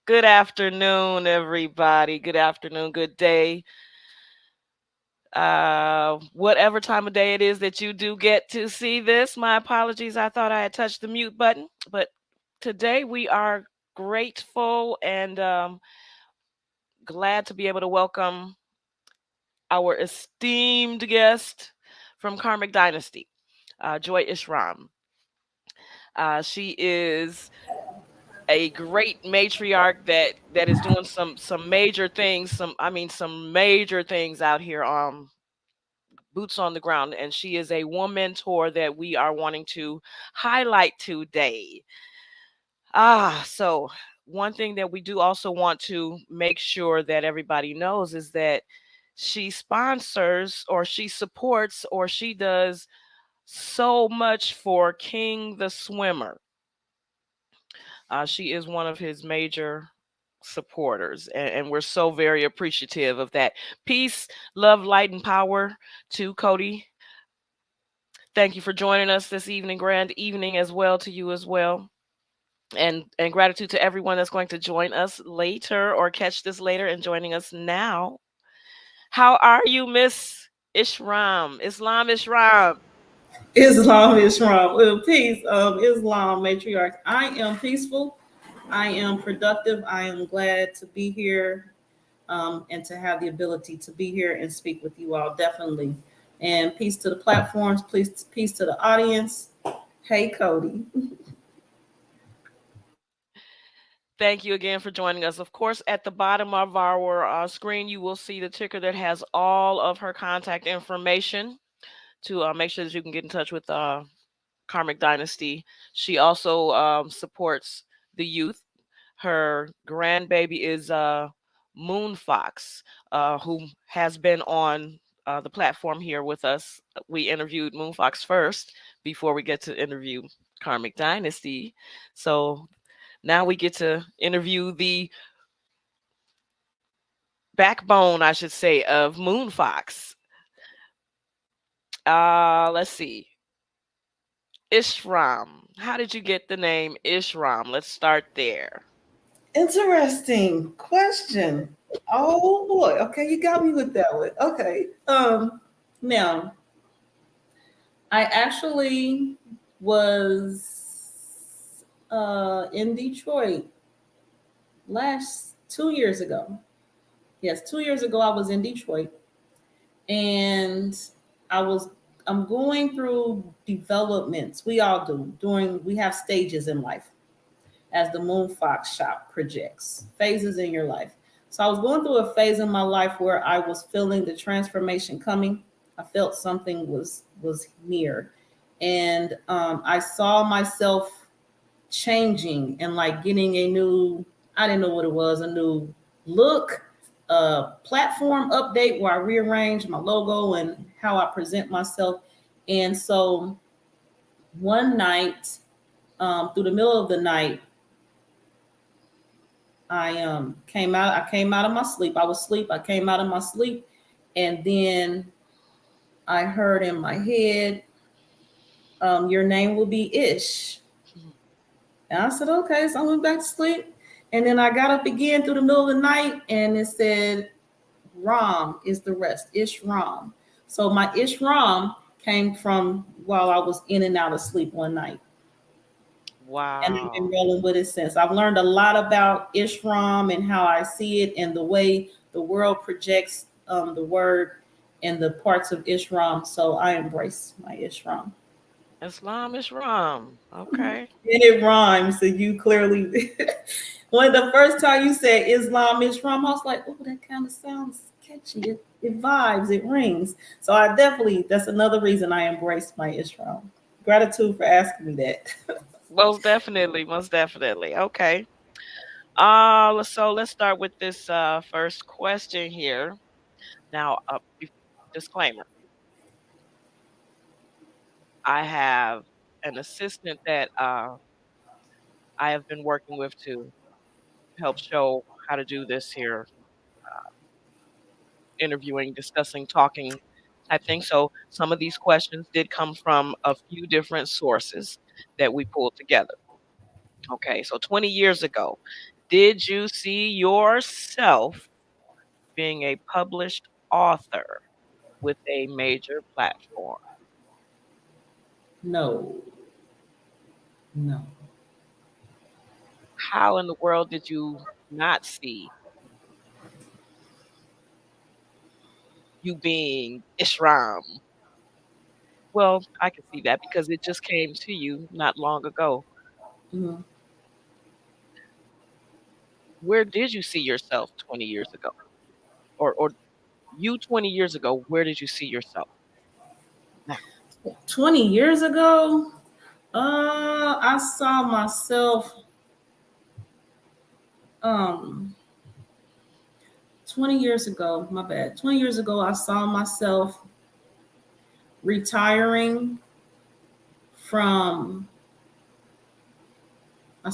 Good afternoon, everybody. Good afternoon, good day. Whatever time of day it is that you do get to see this, my apologies. I thought I had touched the mute button, but today we are grateful and glad to be able to welcome our esteemed guest from Karmic Dynasty, Joy Ishram. She is a great matriarch that is doing some major things, some major things out here, boots on the ground, and she is a WOMENtor that we are wanting to highlight today. So one thing that we do also want to make sure that everybody knows is that she sponsors, or she supports, or she does so much for King the Swimmer. She is one of his major supporters, and we're so very appreciative of that. Peace, love, light, and power to Cody. Thank you for joining us this evening. Grand evening as well to you as well. And gratitude to everyone that's going to join us later or catch this later and joining us now. How are you, Miss Ishram? Islam Ishram. Islam is wrong. Well, peace, Islam matriarch. I am peaceful. I am productive. I am glad to be here, and to have the ability to be here and speak with you all. Definitely. And peace to the platforms. Please, peace to the audience. Hey, Cody. Thank you again for joining us. Of course, at the bottom of our screen, you will see the ticker that has all of her contact information to make sure that you can get in touch with Karmic Dynasty. She also supports the youth. Her grandbaby is Moon Fox, who has been on the platform here with us. We interviewed Moon Fox first before we get to interview Karmic Dynasty. So now we get to interview the backbone, I should say, of Moon Fox. Let's see. Ishram. How did you get the name Ishram? Let's start there. Interesting question. Oh boy. Okay, you got me with that one. Okay. Now I actually was in Detroit last 2 years ago. Yes, 2 years ago I was in Detroit, and I was I'm going through developments. We all do. We have stages in life as the Moon Fox shop projects, phases in your life. So I was going through a phase in my life where I was feeling the transformation coming. I felt something was near, and I saw myself changing and like getting a new, I didn't know what it was, a new look, platform update where I rearranged my logo and how I present myself. And so one night, through the middle of the night, I came out of my sleep. I was asleep. I came out of my sleep, and then I heard in my head, "Your name will be Ish." And I said, "Okay." So I went back to sleep, and then I got up again through the middle of the night, and it said, "Ram is the rest. Ish Ram." So my Ish Ram came from while I was in and out of sleep one night. And I've been Wow. rolling with it since. I've learned a lot about Ishram and how I see it and the way the world projects the word and the parts of Ishram. So I embrace my Ishram. Islam Ishram. And Okay. it rhymes, so you clearly. When the first time you said Islam Ishram, I was like, oh, that kind of sounds catchy. It vibes, it rings. So that's another reason I embrace my Ishram. Gratitude for asking me that. Most definitely. Most definitely. Okay. So let's start with this first question here. Now, disclaimer: I have an assistant that I have been working with to help show how to do this here, interviewing, discussing, talking type thing. So some of these questions did come from a few different sources that we pulled together. Okay, so 20 years ago, Did you see yourself being a published author with a major platform? No, no. How in the world did you not see you being Ishram? Well, I can see that because it just came to you not long ago. Mhm. Where did you see yourself 20 years ago? Or you 20 years ago, where did you see yourself now? 20 years ago, I saw myself, um, 20 years ago, my bad. 20 years ago, I saw myself retiring from, I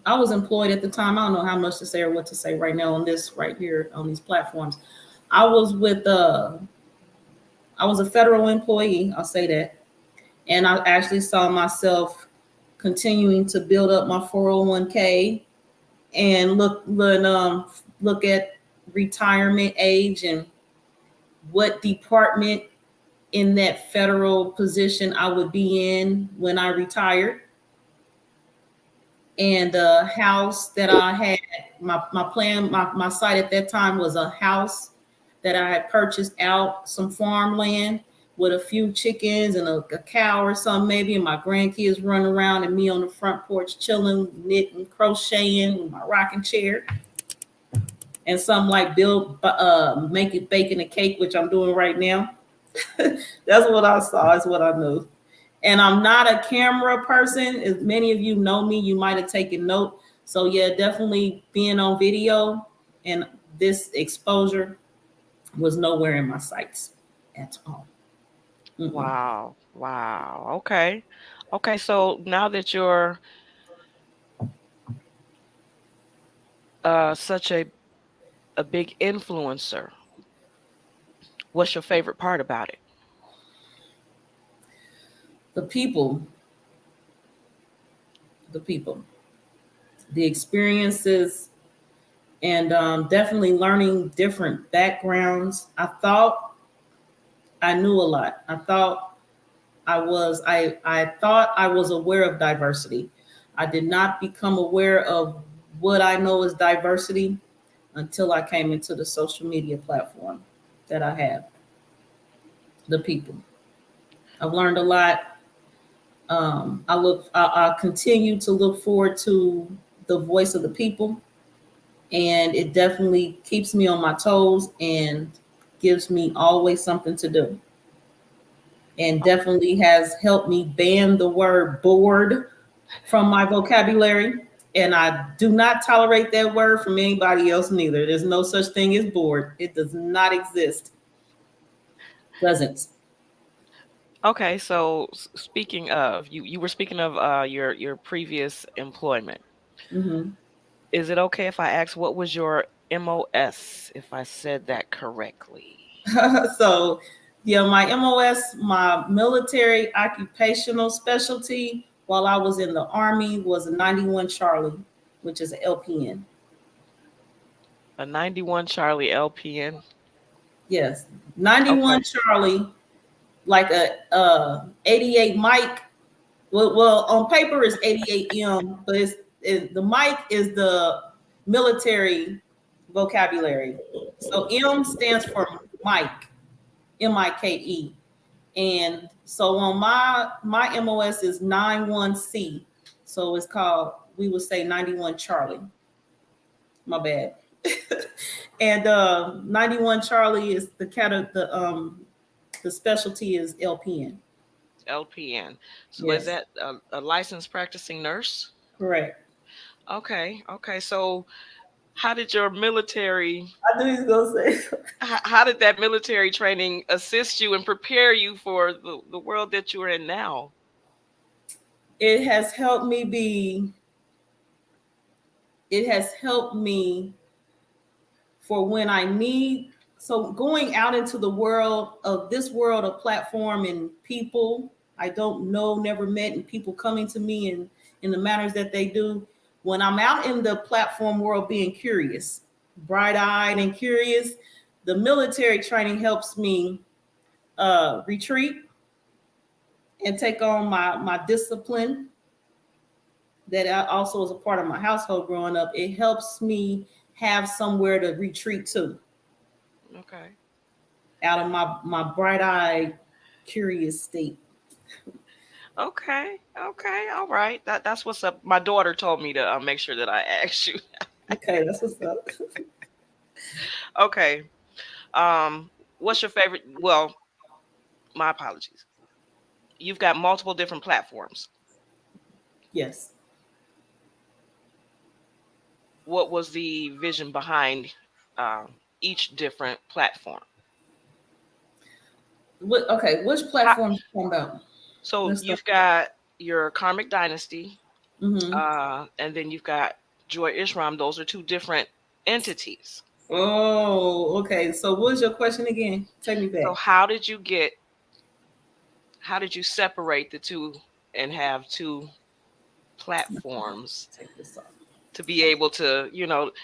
was employed at the time. I don't know how much to say or what to say right now on this right here on these platforms. I was with, I was a federal employee. I'll say that. And I actually saw myself continuing to build up my 401k and look at retirement age and what department in that federal position I would be in when I retired. And the house that I had, my plan, my site at that time was a house that I had purchased out some farmland with a few chickens and a cow or something maybe, and my grandkids running around and me on the front porch chilling, knitting, crocheting with my rocking chair. And some like making baking a cake, which I'm doing right now. That's what I saw. That's what I knew. And I'm not a camera person. As many of you know me, you might have taken note. So yeah, definitely being on video and this exposure was nowhere in my sights at all. Mm-mm. Wow. Wow. Okay. Okay. So now that you're such a big influencer, what's your favorite part about it? The people, the people, the experiences, and definitely learning different backgrounds. I thought I knew a lot. I thought I was aware of diversity. I did not become aware of what I know as diversity until I came into the social media platform that I have. The people. I've learned a lot. I continue to look forward to the voice of the people, and it definitely keeps me on my toes and gives me always something to do. And definitely has helped me ban the word bored from my vocabulary. And I do not tolerate that word from anybody else neither. There's no such thing as bored. It does not exist. Doesn't. Okay. So speaking of, you were speaking of your previous employment. Mm-hmm. Is it okay if I ask what was your MOS, if I said that correctly? So, yeah, my MOS, my military occupational specialty while I was in the Army was a 91 Charlie, which is an LPN. A 91 Charlie LPN. Yes, Okay. 91 Charlie, like a 88 Mike. Well, on paper it's 88M, but the Mike is the military vocabulary. So M stands for Mike, Mike. And so on my MOS is 91C. So it's called, we would say 91 Charlie. My bad. And 91 Charlie is the specialty is LPN. LPN. So is Yes, that a licensed practicing nurse? correct. Okay. Okay. So how did your military I knew he was gonna say how did that military training assist you and prepare you for the world that you're in now? it has helped me be, it has helped me for when I need. So going out into the world of this world of platform and people I don't know, never met, and people coming to me in the manners that they do, when I'm out in the platform world being curious, bright-eyed and curious, the military training helps me retreat and take on my discipline that I also was a part of my household growing up. It helps me have somewhere to retreat to. Okay. Out of my bright-eyed, curious state. Okay. Okay. All right. That's what's up. My daughter told me to make sure that I ask you. Okay, that's what's up. Okay. Um, what's your favorite? Well, my apologies. You've got multiple different platforms. Yes. What was the vision behind each different platform? Okay, which How, platform you talking about? so Let's start. you've got your Karmic Dynasty, Mm-hmm. and then you've got Joy Ishram. Those are two different entities. Oh, okay. So what's your question again? Take me So back. how did you separate the two and have two platforms Take this off. to be able to,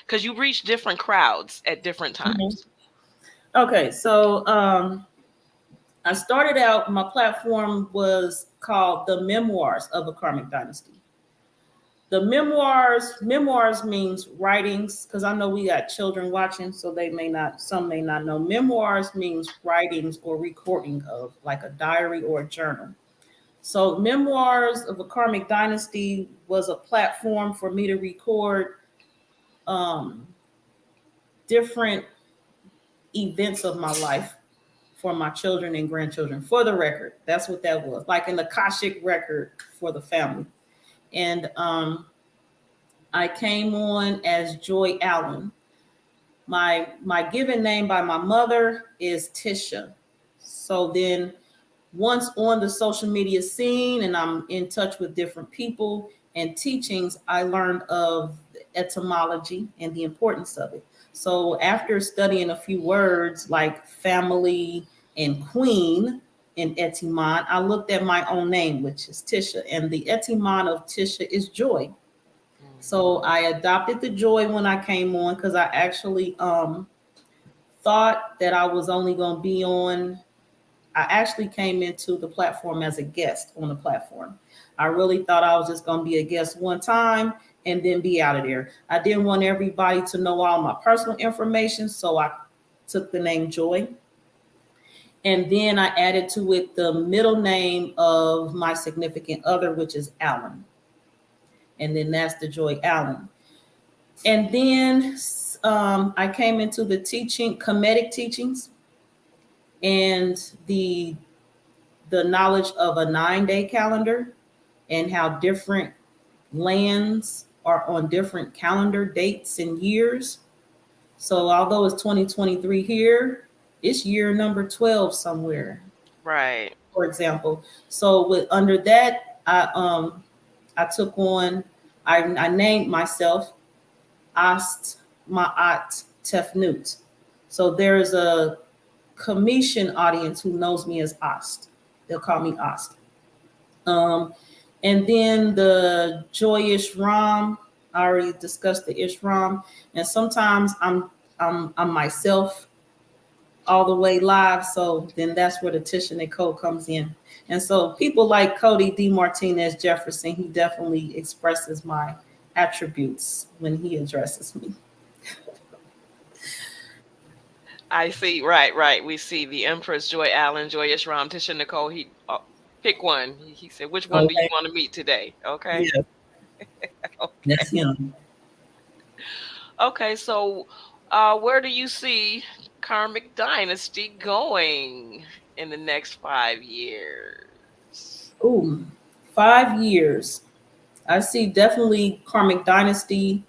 because you reach different crowds at different Mhm. times? Okay, so I started out, my platform was called The Memoirs of a Karmic Dynasty. The memoirs means writings, because I know we got children watching, so some may not know. Memoirs means writings or recording of, like a diary or a journal. So Memoirs of a Karmic Dynasty was a platform for me to record um, different events of my life for my children and grandchildren. For the record, that's what that was, like an Akashic record for the family. And I came on as Joy Allen. My given name by my mother is Tisha. So then once on the social media scene and I'm in touch with different people and teachings, I learned of etymology and the importance of it. So after studying a few words like family and queen in etymon, I looked at my own name, which is Tisha, and the etymon of Tisha is joy. So I adopted the joy when I came on because I actually thought that I was only going to be on. I actually came into the platform as a guest on the platform. I really thought I was just going to be a guest one time and then be out of there. I didn't want everybody to know all my personal information, so I took the name Joy. And then I added to it the middle name of my significant other, which is Allen. And then that's the Joy Allen. And then I came into the comedic teachings and the knowledge of a 9-day calendar and how different lands are on different calendar dates and years. So although it's 2023 here, it's year number 12 somewhere, Right. for example. So with under that, I took on, I named myself Ast Ma'at Tefnut. So there's a commission audience who knows me as Ast. They'll call me Ast. And then the Joyish Ram, I already discussed the Ishram. And sometimes I'm myself all the way live. So then that's where the Tisha Nicole comes in. And so people like Cody D. Martinez Jefferson, he definitely expresses my attributes when he addresses me. I see. Right, right. We see the Empress Joy Allen, Joy Ishram, Tisha Nicole. He pick one. He said, "Which one do you Okay. want to meet today?" Okay. Yeah, Okay. that's him. Okay. So, where do you see Karmic Dynasty going in the next 5 years? Ooh, 5 years. I see definitely Karmic Dynasty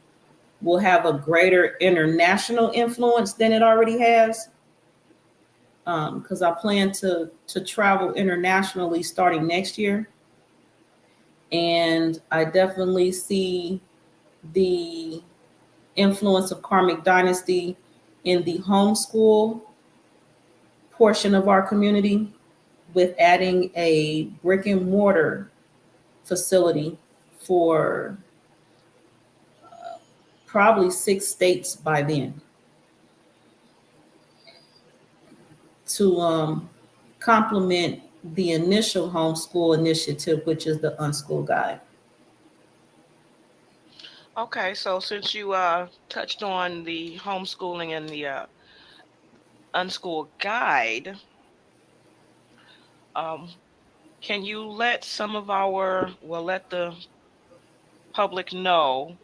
will have a greater international influence than it already has. Because I plan to travel internationally starting next year. And I definitely see the influence of Karmic Dynasty in the homeschool portion of our community with adding a brick and mortar facility for probably 6 states by then to complement the initial homeschool initiative, which is the Unschool Guide. Okay, so since you touched on the homeschooling and the Unschool Guide, um, can you let some of let the public know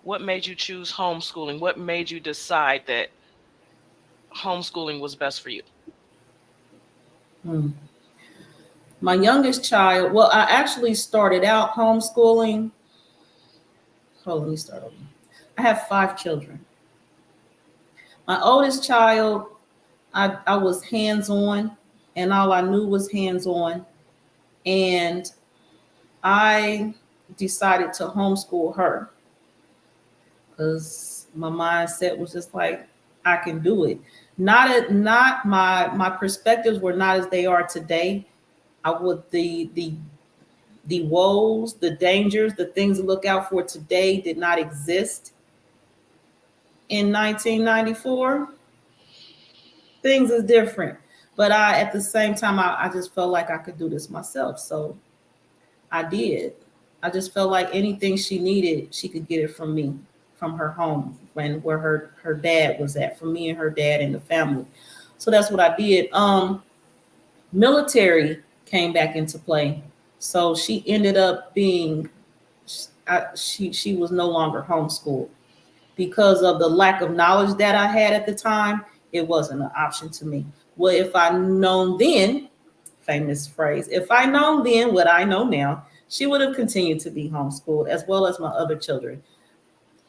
what made you choose homeschooling? What made you decide that homeschooling was best for you? Hmm. My youngest child, well, I actually started out homeschooling. Hold on, let me start over. I have 5 children. My oldest child, I was hands on, and all I knew was hands on. And I decided to homeschool her because my mindset was just like, I can do it. Not my perspectives were not as they are today. I would the woes, the dangers, the things to look out for today did not exist in 1994. Things is different. But I at the same time I just felt like I could do this myself. So I did. I just felt like anything she needed, she could get it from me, from her home, when where her dad was at, from me and her dad and the family. So that's what I did. Military came back into play. So she ended up being she was no longer homeschooled because of the lack of knowledge that I had at the time. It wasn't an option to me. Well, if I known then, famous phrase, if I known then what I know now, she would have continued to be homeschooled as well as my other children.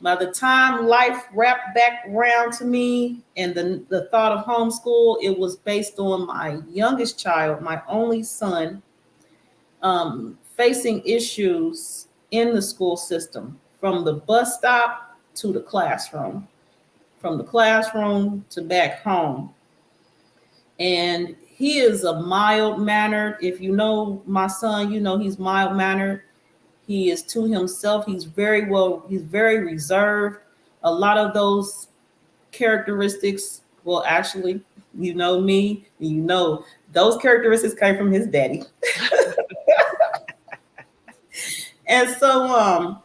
By the time life wrapped back around to me and the thought of homeschool, it was based on my youngest child, my only son, facing issues in the school system from the bus stop to the classroom, from the classroom to back home. And he is a mild mannered. If you know my son, you know he's mild mannered. He is to himself. He's very reserved. A lot of those characteristics, well, actually, you know me, you know those characteristics came from his daddy. And so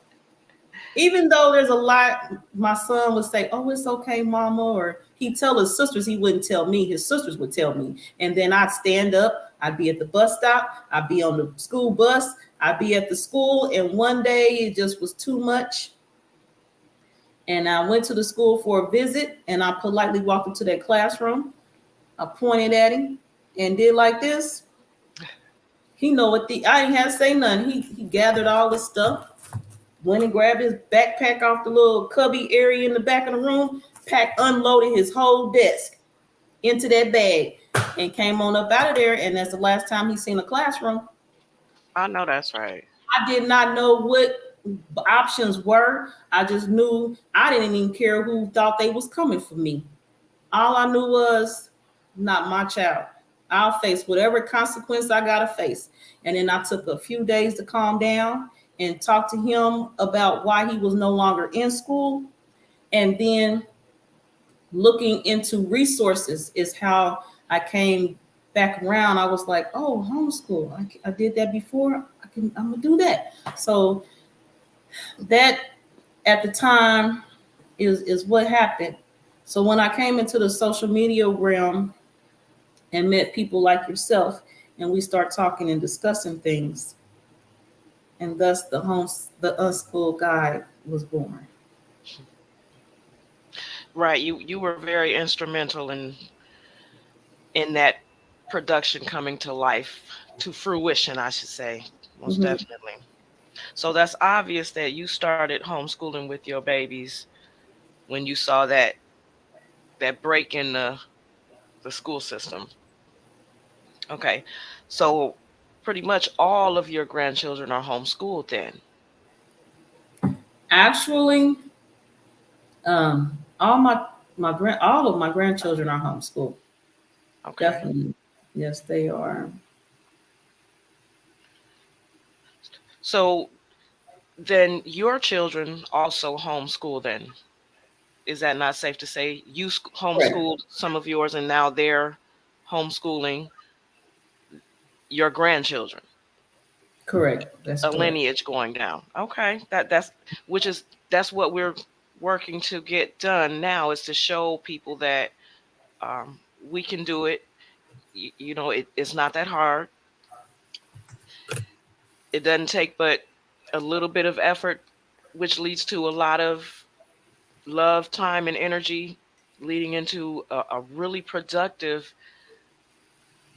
even though there's a lot, my son would say, "Oh, it's okay, mama," or he'd tell his sisters, he wouldn't tell me, his sisters would tell me. And then I'd stand up, I'd be at the bus stop, I'd be on the school bus, I'd be at the school, and one day it just was too much. And I went to the school for a visit, and I politely walked into that classroom. I pointed at him and did like this. He know what I didn't have to say nothing. He gathered all the stuff, went and grabbed his backpack off the little cubby area in the back of the room, unloaded his whole desk into that bag, and came on up out of there. And that's the last time he seen a classroom. I know that's right. I did not know what options were. I just knew I didn't even care who thought they was coming for me. All I knew was, not my child. I'll face whatever consequence I gotta face. And then I took a few days to calm down and talk to him about why he was no longer in school. And then looking into resources is how I came back around. I was like, oh, homeschool. I did that before. I'm gonna do that. So that at the time is what happened. So when I came into the social media realm and met people like yourself, and we start talking and discussing things, and thus the Unschool Guide was born. Right. You were very instrumental in that production coming to life, to fruition, I should say, most Mm-hmm. definitely. So that's obvious that you started homeschooling with your babies when you saw that break in the school system. Okay. So pretty much all of your grandchildren are homeschooled then. Actually, all of my grandchildren are homeschooled. Okay. Definitely, yes, they are. So then your children also homeschool then. Is that not safe to say? You Correct. homeschooled some of yours, and now they're homeschooling your grandchildren. Correct. That's A correct. lineage going down. Okay, that's what we're working to get done now, is to show people that we can do it. It's not that hard. It doesn't take but a little bit of effort, which leads to a lot of love, time, and energy, leading into a really productive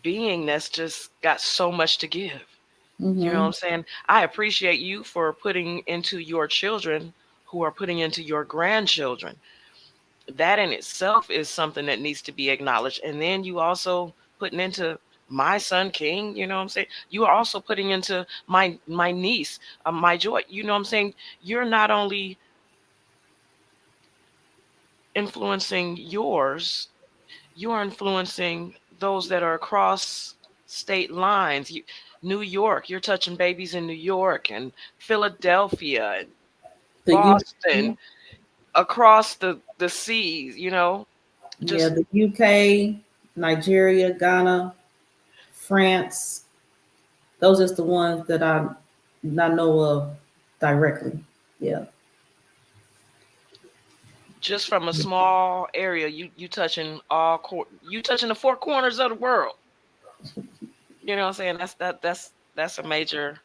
being that's just got so much to give. You know what Mm-hmm. I'm saying? I appreciate you for putting into your children who are putting into your grandchildren. That in itself is something that needs to be acknowledged. And then you also putting into my son King, you know what I'm saying? You are also putting into my niece, my Joy. You know what I'm saying? You're not only influencing yours, you are influencing those that are across state lines. New York, you're touching babies in New York and Philadelphia and The Boston, UK, across the seas, yeah, just the UK, Nigeria, Ghana, France. Those are the ones that I not know of directly. Yeah. just from a small area, you touching you touching the four corners of the world. You know what I'm saying? That's a major,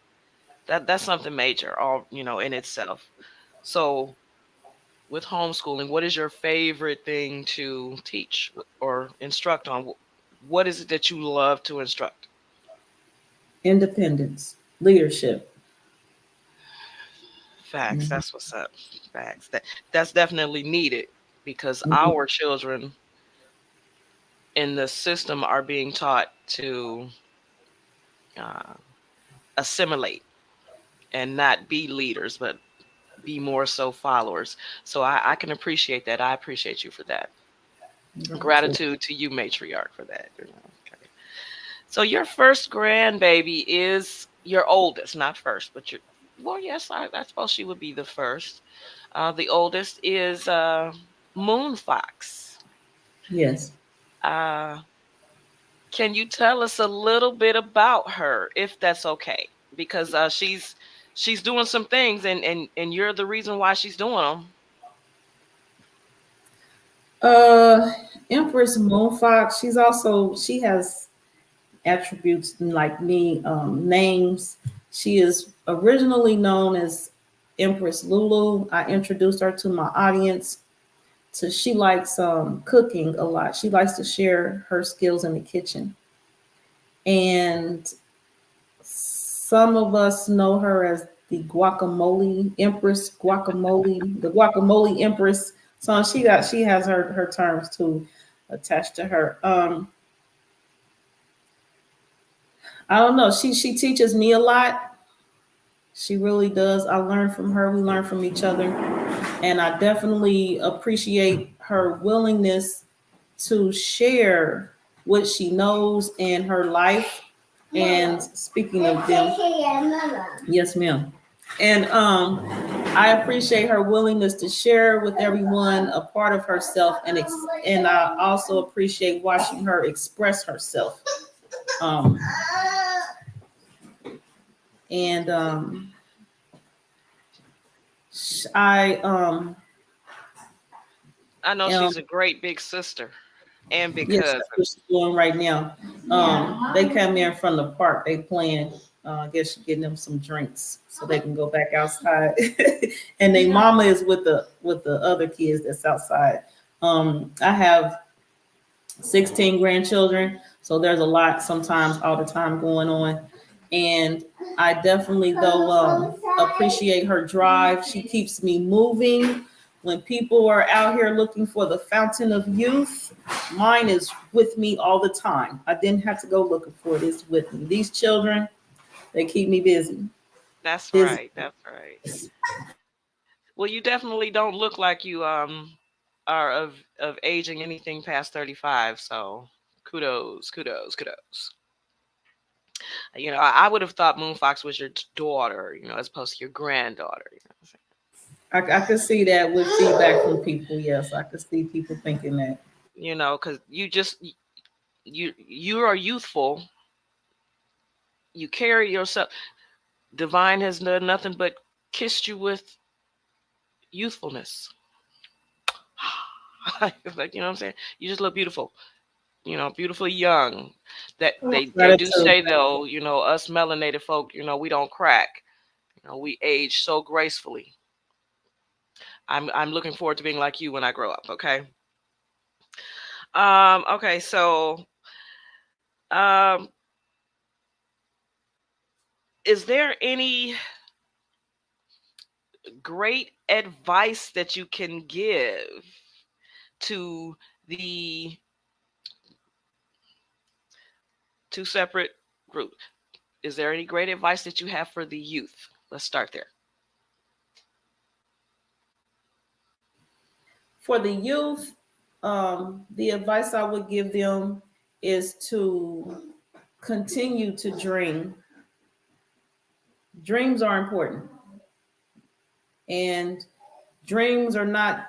that's something major all, in itself. So with homeschooling, what is your favorite thing to teach or instruct on? What is it that you love to instruct? Independence, leadership. Facts. Mhm. That's what's up. Facts. That's definitely needed, because Mhm. our children in the system are being taught to uh, assimilate and not be leaders, but be more so followers. So I can appreciate that. I appreciate you for that. Gratitude to you, matriarch, for that. Okay. So your first grandbaby is your oldest, not first, but well, yes, I suppose she would be the first. The oldest is Moon Fox. Yes. Uh, can you tell us a little bit about her, if that's okay? Because she's doing some things, and you're the reason why she's doing them. Uh, Empress Moonfox. She has attributes like me, names. She is originally known as Empress Lulu. I introduced her to my audience. So she likes cooking a lot. She likes to share her skills in the kitchen. And some of us know her as the guacamole empress, the guacamole empress. So she has her terms too attached to her. I don't know. She teaches me a lot. She really does. I learn from her. We learn from each other. And I definitely appreciate her willingness to share what she knows in her life. And speaking of them, yes, ma'am. And I appreciate her willingness to share with everyone a part of herself, and I also appreciate watching her express herself. Um, and I I know am she's a great big sister and big Yes, cousin. that's what she's doing right now. They come in from the park. They playing. I guess you're getting them some drinks so they can go back outside. And their mama is with the other kids that's outside. I have 16 grandchildren, so there's a lot sometimes all the time going on. And I definitely though appreciate her drive. She keeps me moving. When people are out here looking for the fountain of youth, mine is with me all the time. I didn't have to go looking for it. It's with me. These children, they keep me busy. That's Busy. right. That's right. Well, you definitely don't look like you are of aging anything past 35. So kudos, kudos, kudos. I would have thought Moonfox was your daughter, as opposed to your granddaughter. I could see that with feedback from people. Yes, I could see people thinking that. You know, because you are youthful. You carry yourself. Divine has done nothing but kissed you with youthfulness. Like, you know what I'm saying? You just look beautiful. You know, beautifully young. That they do Gratitude. say though, you know, us melanated folk, you know, we don't crack. You know, we age so gracefully. I'm looking forward to being like you when I grow up. Okay. Okay. So, um, is there any great advice that you can give to the two separate groups? Is there any great advice that you have for the youth? Let's start there. For the youth, the advice I would give them is to continue to dream. Dreams are important, and dreams are not,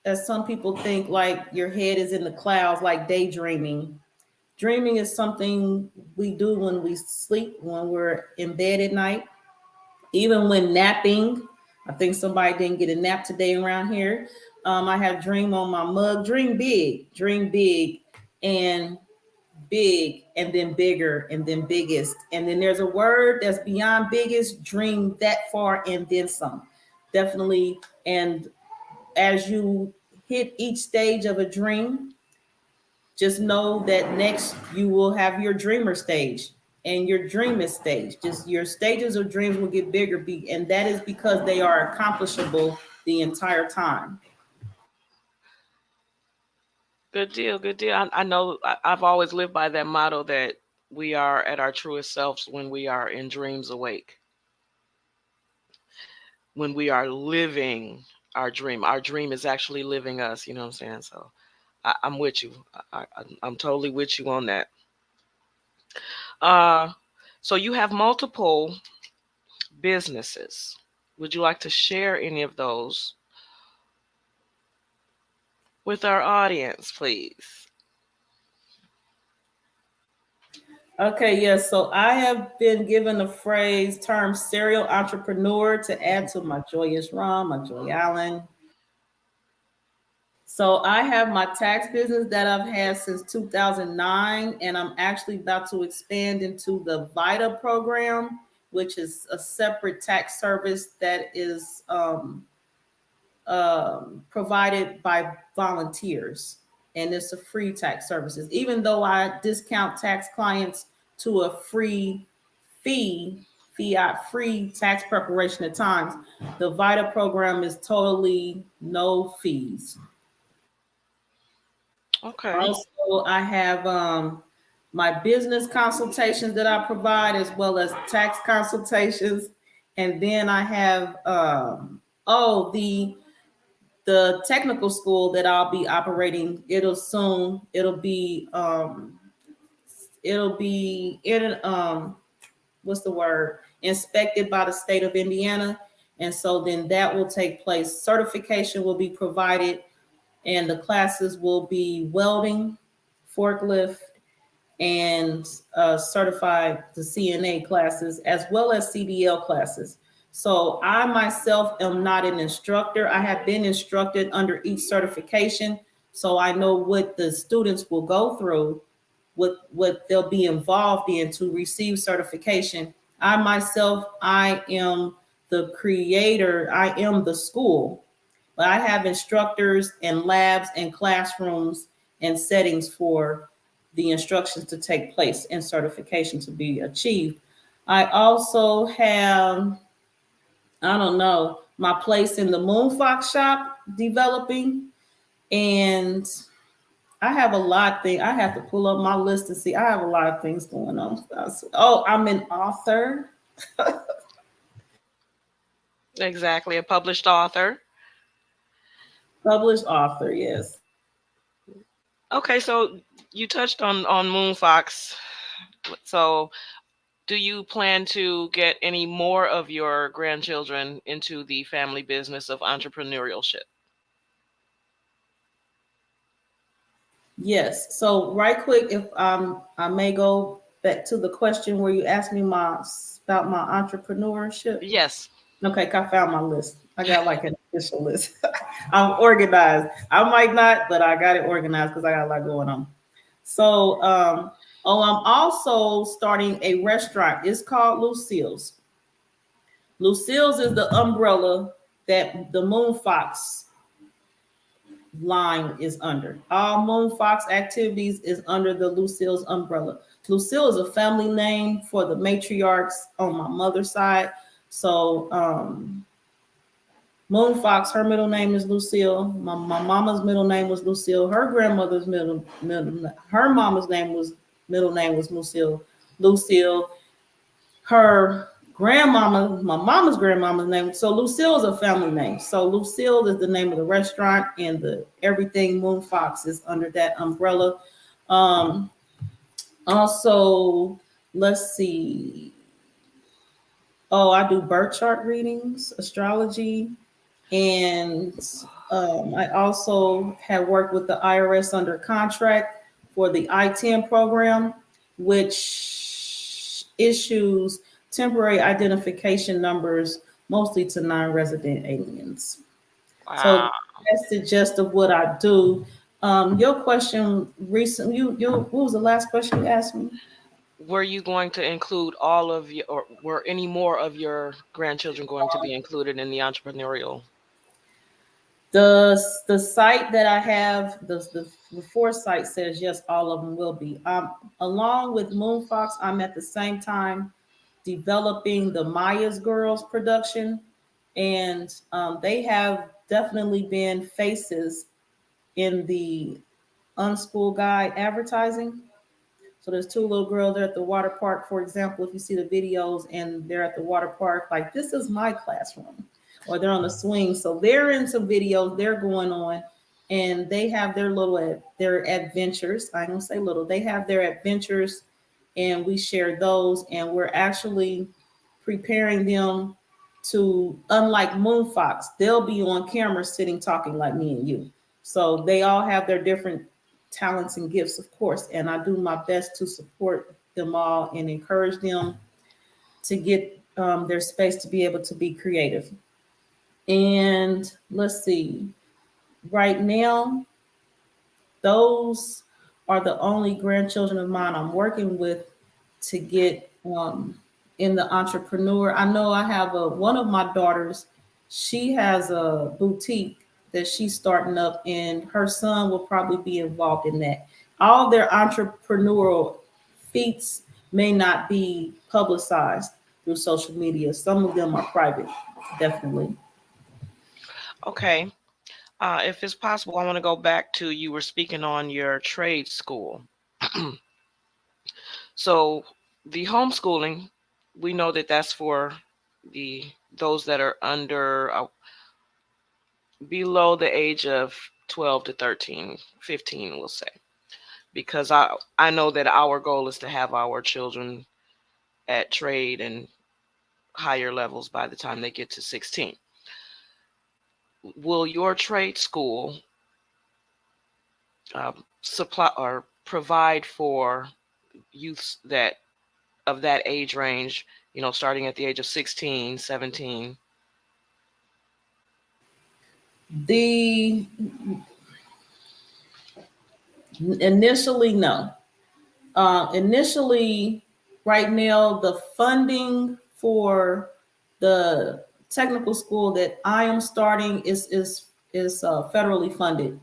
as some people think, like your head is in the clouds, like daydreaming. Dreaming is something we do when we sleep, when we're in bed at night, even when napping. I think somebody didn't get a nap today around here. I have dream on my mug. Dream big, and big, and then bigger, and then biggest. And then there's a word that's beyond biggest, dream that far and then some. Definitely. And as you hit each stage of a dream, just know that next you will have your dreamer stage and your dreamist stage. Just your stages of dreams will get bigger, and that is because they are accomplishable the entire time. Good deal. Good deal. I know I've always lived by that motto that we are at our truest selves when we are in dreams awake, when we are living our dream. Our dream is actually living us. You know what I'm saying? So I'm with you. I'm totally with you on that. Uh, so you have multiple businesses. Would you like to share any of those with our audience, please? Okay, yes. So I have been given the phrase term serial entrepreneur to add to my Joyous Ron, my Joy Allen. So I have my tax business that I've had since 2009, and I'm actually about to expand into the VITA program, which is a separate tax service that is provided by volunteers, and it's a free tax services. Even though I discount tax clients to a free fee, fiat free tax preparation at times, the VITA program is totally no fees. Okay. Also, I have my business consultations that I provide, as well as tax consultations, and then I have the technical school that I'll be operating. It'll be in what's the word, inspected by the state of Indiana, and so then that will take place. Certification will be provided, and the classes will be welding, forklift, and certified the CNA classes, as well as CDL classes. So I myself am not an instructor. I have been instructed under each certification, so I know what the students will go through, what they'll be involved in to receive certification. I myself, I am the creator. I am the school, but I have instructors and labs and classrooms and settings for the instructions to take place and certification to be achieved. I also have, I don't know, my place in the Moonfox shop developing, and I have a lot of things. I have to pull up my list to see. I have a lot of things going on. Oh, I'm an author. Exactly. A published author. Published author, yes. Okay, so you touched on Moonfox. So Do you plan to get any more of your grandchildren into the family business of entrepreneurship? Yes. So right quick, if I may go back to the question where you asked me about my entrepreneurship. Yes. Okay, I found my list. I got like an official list. I'm organized. I might not, but I got it organized because I got a lot going on. So, I'm also starting a restaurant. It's called Lucille's. Lucille's is the umbrella that the Moon Fox line is under. All Moon Fox activities is under the Lucille's umbrella. Lucille is a family name for the matriarchs on my mother's side. So, Moon Fox, her middle name is Lucille. My mama's middle name was Lucille. Her grandmother's her mama's middle name was Lucille. Lucille. Her grandmama, my mama's grandmama's name. So Lucille is a family name. So Lucille is the name of the restaurant, and the everything Moon Fox is under that umbrella. Also, let's see. Oh, I do birth chart readings, astrology, and I also have worked with the IRS under contract for the I-10 program, which issues temporary identification numbers mostly to non-resident aliens. Wow. So that's the gist of what I do. Your question recently, what was the last question you asked me? Were you going to include all of your, or were any more of your grandchildren going to be included in the entrepreneurial? The site that I have, the foresight says yes, all of them will be. Along with Moonfox, I'm at the same time developing the Maya's Girls production, and they have definitely been faces in the Unschool Guide advertising. So there's two little girls there at the water park, for example. If you see the videos and they're at the water park, like this is my classroom, or they're on the swing. So they're in some videos, they're going on, and they have their adventures. I don't say little, they have their adventures, and we share those, and we're actually preparing them to, unlike Moonfox, they'll be on camera sitting talking like me and you. So they all have their different talents and gifts, of course, and I do my best to support them all and encourage them to get their space to be able to be creative. And let's see, right now, those are the only grandchildren of mine I'm working with to get in the entrepreneur. I know I have one of my daughters, she has a boutique that she's starting up, and her son will probably be involved in that. All their entrepreneurial feats may not be publicized through social media. Some of them are private, definitely. Okay. If it's possible, I want to go back to you were speaking on your trade school. So the homeschooling, we know that that's for those that are under below the age of 12 to 13, 15, we'll say, because I know that our goal is to have our children at trade and higher levels by the time they get to 16. Will your trade school supply or provide for youths that of that age range, starting at the age of 16, 17? The initially, no. Initially, right now, the funding for the technical school that I am starting is federally funded,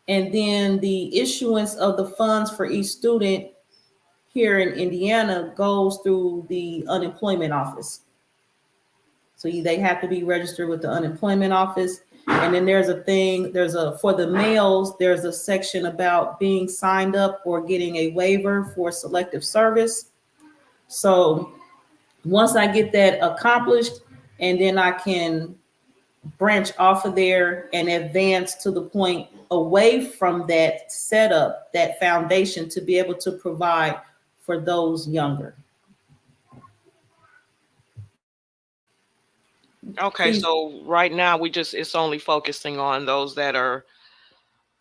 and then the issuance of the funds for each student here in Indiana goes through the unemployment office. So they have to be registered with the unemployment office. And then for the males, there's a section about being signed up or getting a waiver for selective service. So once I get that accomplished, and then I can branch off of there and advance to the point away from that setup, that foundation, to be able to provide for those younger. Okay, Please, so right now it's only focusing on those that are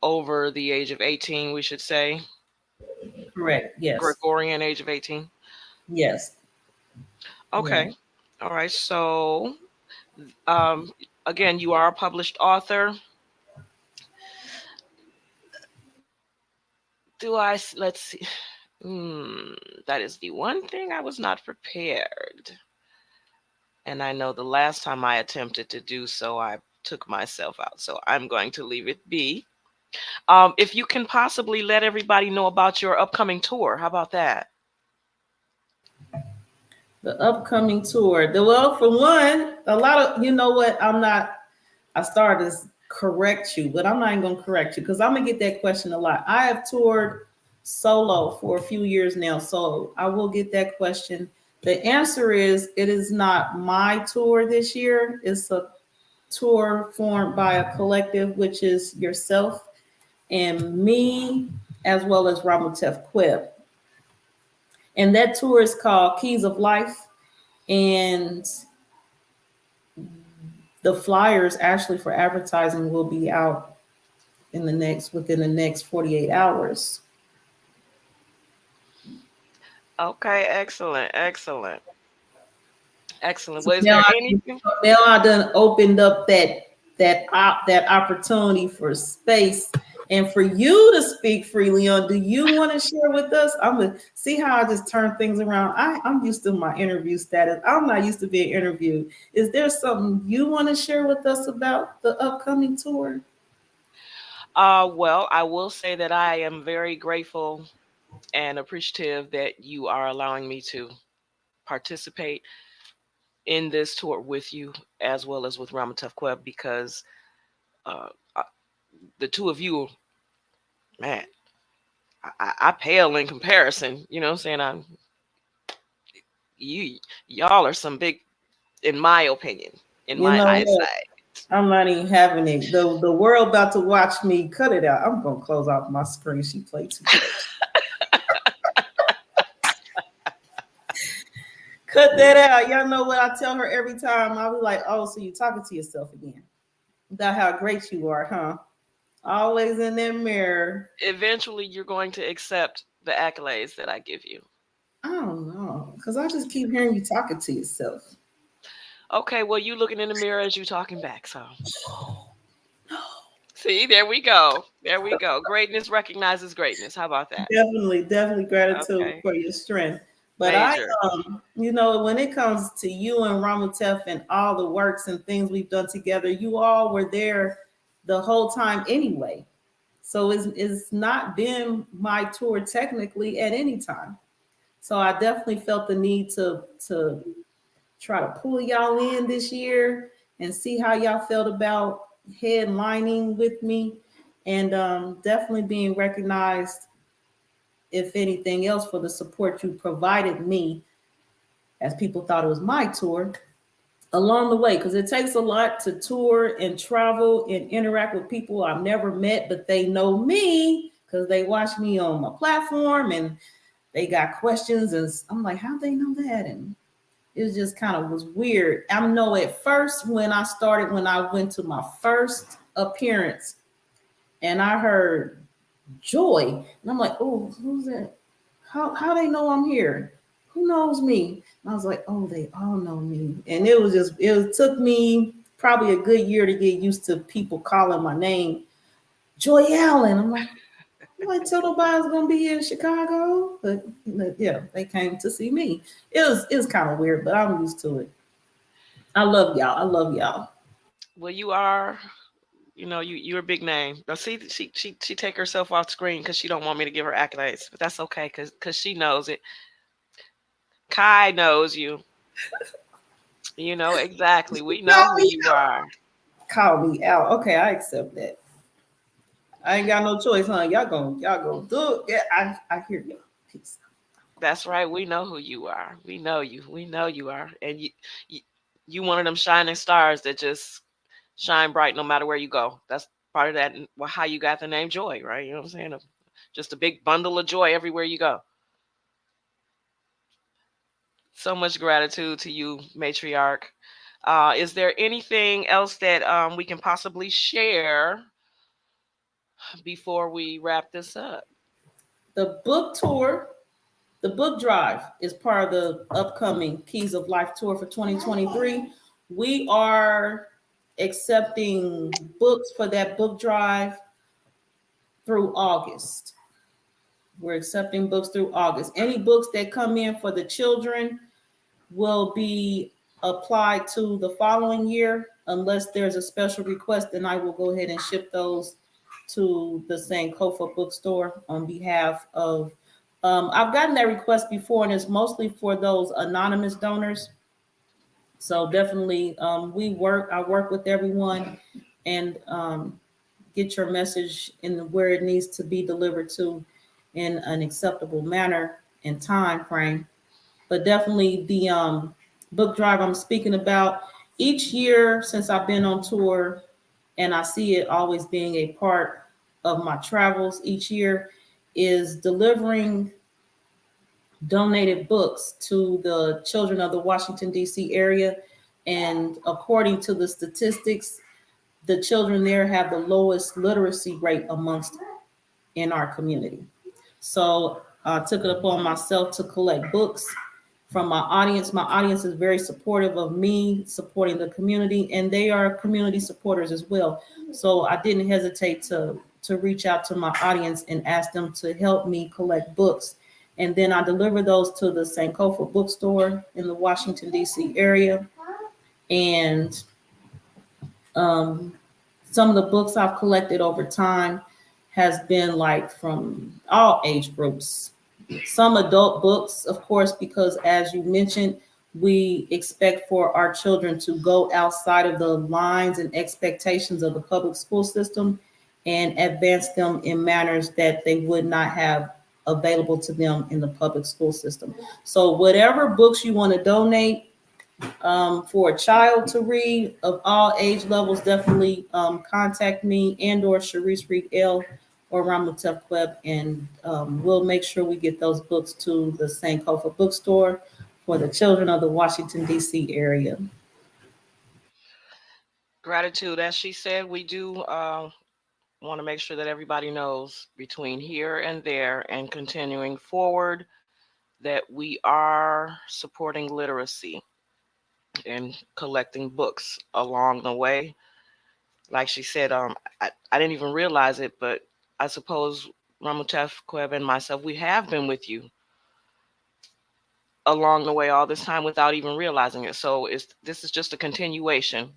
over the age of 18, we should say. correct. Yes. Gregorian age of 18. Yes. Okay. Right. All right. So, um, again, you are a published author. Let's see. That is the one thing I was not prepared. And I know the last time I attempted to do so, I took myself out. So I'm going to leave it be. If you can possibly let everybody know about your upcoming tour, how about that? The upcoming tour. Well, for one, a lot of, you know what, I started to correct you, but I'm not even gonna correct you because I'm gonna get that question a lot. I have toured solo for a few years now, so I will get that question. The answer is it is not my tour this year. It's a tour formed by a collective, which is yourself and me, as well as Ramotef Queb. And that tour is called Keys of Life. And the flyers actually for advertising will be out within the next 48 hours. Okay, excellent, excellent, excellent. So Was now there I anything? now I done opened up that opportunity for space and for you to speak freely on. Do you want to share with us? I'm gonna see how I just turn things around. I'm used to my interview status. I'm not used to being interviewed. Is there something you want to share with us about the upcoming tour? Well, I will say that I am very grateful and appreciative that you are allowing me to participate in this tour with you as well as with Ramatuf Queb because uh, uh, the two of you, man, I pale in comparison. You know what I'm saying? You y'all are some big, in my opinion, in You my know what? eyesight. I'm not even having it. The world about to watch me cut it out. I'm gonna close off my screen. She played too much. Cut that out. Y'all know what I tell her every time. I'll be like, oh, so you talking to yourself again. About how great you are, huh? Always in that mirror. Eventually, you're going to accept the accolades that I give you. I don't know. Because I just keep hearing you talking to yourself. Okay, well, you looking in the mirror as you talking back. So, see, there we go. There we go. Greatness recognizes greatness. How about that? Definitely, definitely gratitude Okay, for your strength. But major. when it comes to you and Ramutef and all the works and things we've done together, you all were there the whole time anyway. So it's not been my tour technically at any time. So I definitely felt the need to try to pull y'all in this year and see how y'all felt about headlining with me and definitely being recognized, if anything else, for the support you provided me as people thought it was my tour along the way, because it takes a lot to tour and travel and interact with people I've never met, but they know me because they watch me on my platform and they got questions. And I'm like, how they know that? And it was just kind of was weird. I know at first when I went to my first appearance and I heard Joy, and I'm like, oh, who's that? How they know I'm here? Who knows me? And I was like, oh, they all know me. And it took me probably a good year to get used to people calling my name Joy Allen. I'm like, tell nobody I was gonna be in Chicago, but yeah, they came to see me. It was kind of weird, but I'm used to it. I love y'all. I love y'all. Well, you are. You're a big name. Now, see, she take herself off screen because she don't want me to give her accolades, but that's okay because she knows it. Kai knows you. You know exactly. We know Call who me you are. call me out. Okay, I accept that. I ain't got no choice, huh? Y'all gonna do it. Yeah, I hear you. Peace. That's right. We know who you are. We know you. We know you are, and you, you one of them shining stars that just shine bright no matter where you go. That's part of that. Well, how you got the name Joy, right? You know what I'm saying? Just a big bundle of joy everywhere you go. So much gratitude to you, matriarch. Is there anything else that we can possibly share before we wrap this up? The book tour, the book drive is part of the upcoming Keys of Life tour for 2023. We are accepting books for that book drive through August. We're accepting books through August. Any books that come in for the children will be applied to the following year. Unless there's a special request, then I will go ahead and ship those to the Sankofa bookstore on behalf of. I've gotten that request before, and it's mostly for those anonymous donors. So definitely, I work with everyone, and get your message in where it needs to be delivered to in an acceptable manner and time frame. But definitely the book drive I'm speaking about each year since I've been on tour, and I see it always being a part of my travels each year, is delivering donated books to the children of the Washington, D.C. area. And according to the statistics, the children there have the lowest literacy rate amongst in our community. So I took it upon myself to collect books from my audience. My audience is very supportive of me supporting the community, and they are community supporters as well. So I didn't hesitate to reach out to my audience and ask them to help me collect books. And then I deliver those to the Sankofa bookstore in the Washington, D.C. area. And some of the books I've collected over time has been like from all age groups. Some adult books, of course, because as you mentioned, we expect for our children to go outside of the lines and expectations of the public school system and advance them in manners that they would not have available to them in the public school system. So whatever books you want to donate, for a child to read of all age levels, definitely contact me and or Sharice Reed L or Ramutef Webb, and we'll make sure we get those books to the Sankofa bookstore for the children of the Washington, D.C. area. Gratitude. As she said, we do want to make sure that everybody knows between here and there and continuing forward that we are supporting literacy and collecting books along the way. Like she said, I didn't even realize it, but I suppose Ramutef, Kweb, and myself, we have been with you along the way all this time without even realizing it. So this is just a continuation.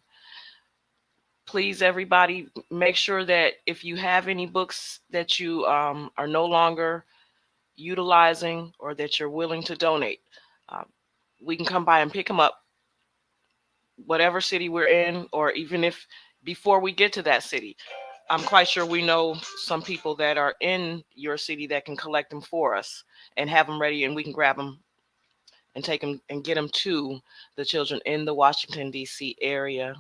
Please, everybody, make sure that if you have any books that you are no longer utilizing or that you're willing to donate, we can come by and pick them up, whatever city we're in, or even if before we get to that city. I'm quite sure we know some people that are in your city that can collect them for us and have them ready, and we can grab them and take them and get them to the children in the Washington, D.C. area.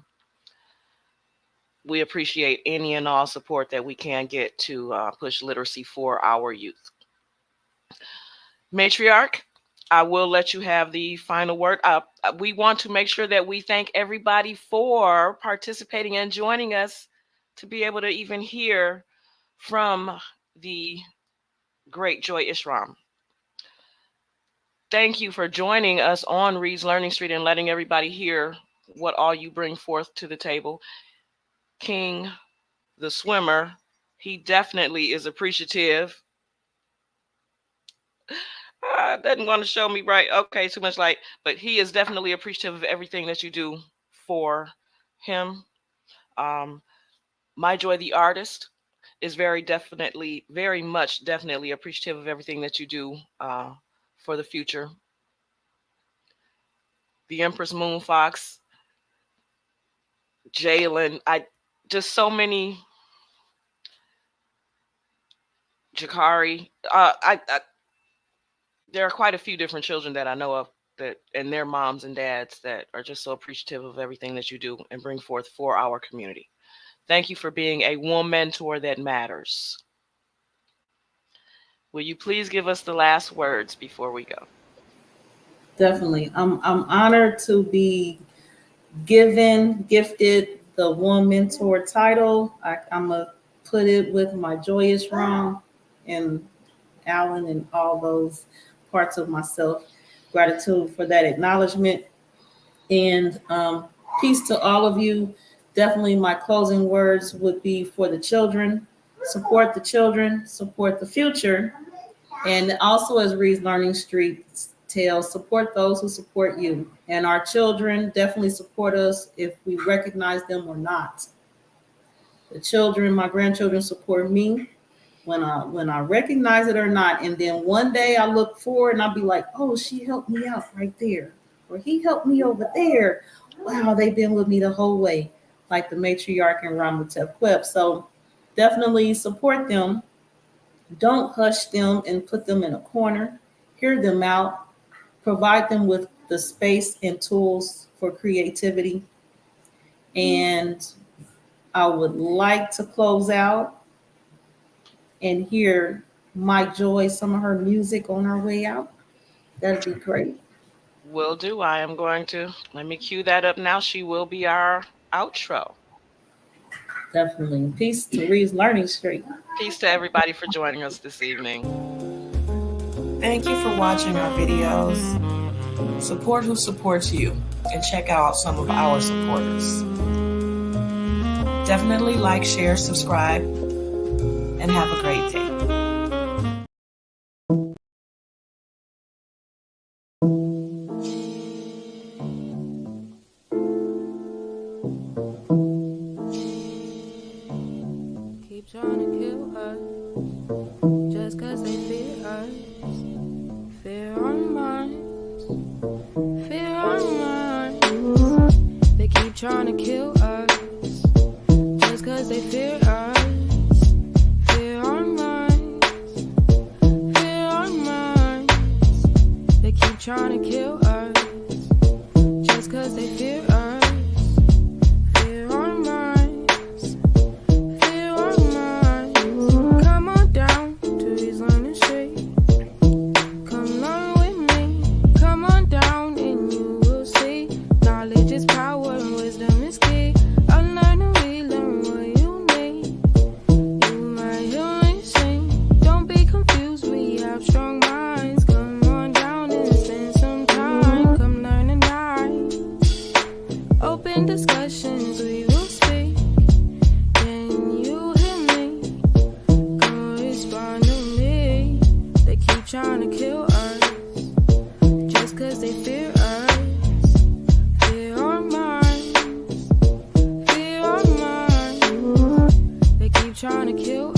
We appreciate any and all support that we can get to push literacy for our youth. Matriarch, I will let you have the final word. We want to make sure that we thank everybody for participating and joining us to be able to even hear from the great Joy Ishram. Thank you for joining us on Reed's Learning Street and letting everybody hear what all you bring forth to the table. King, the swimmer, he definitely is appreciative. Doesn't want to show me right. Okay, too much light. But he is definitely appreciative of everything that you do for him. My Joy, the artist, is very much appreciative of everything that you do for the future. The Empress Moon Fox, Jalen, just so many. Jakari, there are quite a few different children that I know of that, and their moms and dads that are just so appreciative of everything that you do and bring forth for our community. Thank you for being a WOMEntor that matters. Will you please give us the last words before we go? Definitely. I'm honored to be gifted the One Mentor title. I'm going to put it with my joyous room and Alan and all those parts of myself. Gratitude for that acknowledgement. And peace to all of you. Definitely my closing words would be for the children. Support the children, support the future. And also, as Reed's Learning Street tells, support those who support you. And our children definitely support us if we recognize them or not. The children, my grandchildren, support me when I recognize it or not. And then one day I look forward and I'll be like, oh, she helped me out right there. Or he helped me over there. Wow, they've been with me the whole way, like the matriarch and Ramatef Queb. So definitely support them. Don't hush them and put them in a corner. Hear them out. Provide them with the space and tools for creativity. And I would like to close out and hear Mike Joy, some of her music on our way out. That'd be great. Will do. I am going to, let me cue that up now. She will be our outro. Definitely. Peace to Reed's Learning Street. Peace to everybody for joining us this evening. Thank you for watching our videos. Support who supports you and check out some of our supporters. Definitely like, share, subscribe, and have a great day. Keep trying to kill us just cause they fear us. Fear our minds, fear our minds. They keep trying to kill us just cause they fear us. Fear our minds, fear our minds. They keep trying to kill us just cause they fear us. Fear our minds, fear our minds. Come on down to Reed's Learning Street. Come learn with me. Come on down and you will see. Knowledge is power and wisdom is key. Unlearn and relearn what you need. You might hear me sing. Don't be confused, we have strong minds. Come on down and spend some time. Come learn and die. Open discussions, we will speak. Can you hear me? Correspond to me. They keep trying to kill us just cause they fear us. Fear our minds, fear our minds. They keep trying to kill